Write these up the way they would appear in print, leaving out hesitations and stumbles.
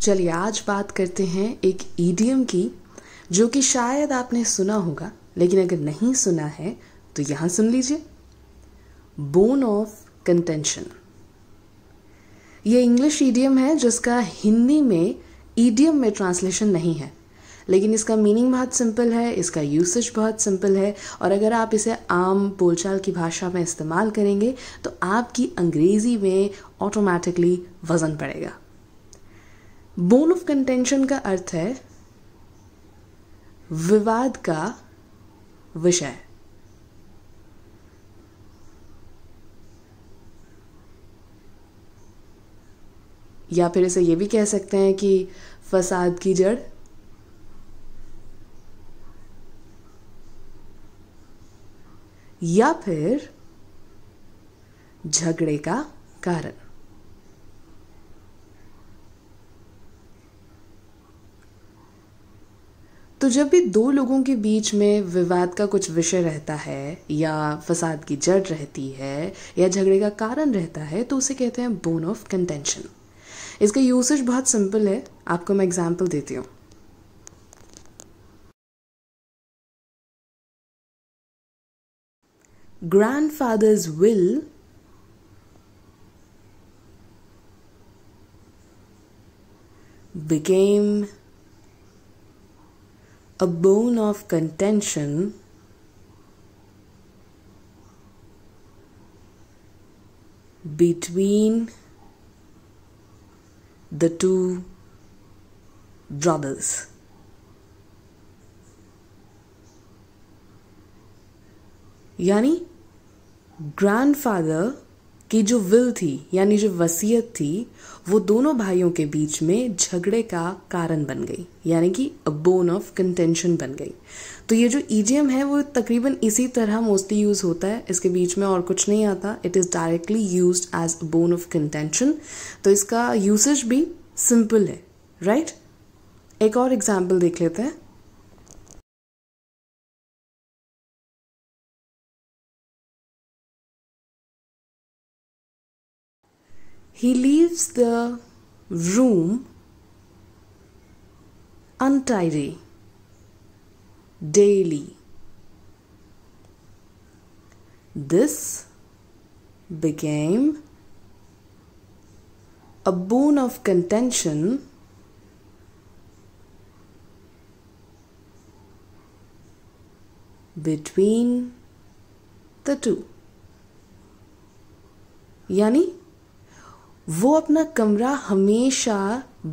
चलिए आज बात करते हैं एक ईडियम की जो कि शायद आपने सुना होगा, लेकिन अगर नहीं सुना है तो यहाँ सुन लीजिए। Bone of contention. ये इंग्लिश ईडियम है जिसका हिंदी में ईडियम में ट्रांसलेशन नहीं है, लेकिन इसका मीनिंग बहुत सिंपल है, इसका यूसेज बहुत सिंपल है और अगर आप इसे आम बोलचाल की भाषा में इस्तेमाल करेंगे तो आपकी अंग्रेजी में ऑटोमेटिकली वजन पड़ेगा। बोन ऑफ कंटेंशन का अर्थ है विवाद का विषय। या फिर इसे ये भी कह सकते हैं कि फसाद की जड़, या फिर झगड़े का कारण। तो जब भी दो लोगों के बीच में विवाद का कुछ विषय रहता है या फसाद की जड़ रहती है या झगड़े का कारण रहता है तो उसे कहते हैं बोन ऑफ कंटेंशन। इसका यूसेज बहुत सिंपल है, आपको मैं एग्जांपल देती हूँ। Grandfather's will became a bone of contention between the two brothers. यानी ग्रैंडफादर की जो विल थी यानी जो वसीयत थी वो दोनों भाइयों के बीच में झगड़े का कारण बन गई, यानी कि अ बोन ऑफ कंटेंशन बन गई। तो ये जो ईडियम है वो तकरीबन इसी तरह मोस्टली यूज होता है, इसके बीच में और कुछ नहीं आता। It is directly used as a bone of contention. तो इसका यूसेज भी सिंपल है, राइट? एक और एग्जाम्पल देख लेते हैं। He leaves the room untidy daily. This became a bone of contention between the two. यानी वो अपना कमरा हमेशा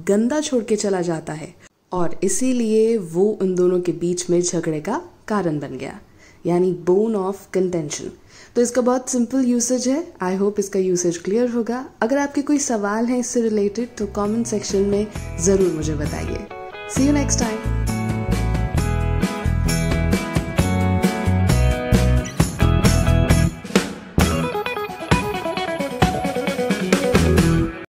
गंदा छोड़ के चला जाता है और इसीलिए वो उन दोनों के बीच में झगड़े का कारण बन गया, यानी बोन ऑफ कंटेंशन। तो इसका बहुत सिंपल यूसेज है। आई होप इसका यूसेज क्लियर होगा। अगर आपके कोई सवाल हैं इससे रिलेटेड तो कमेंट सेक्शन में ज़रूर मुझे बताइए। सी यू नेक्स्ट टाइम।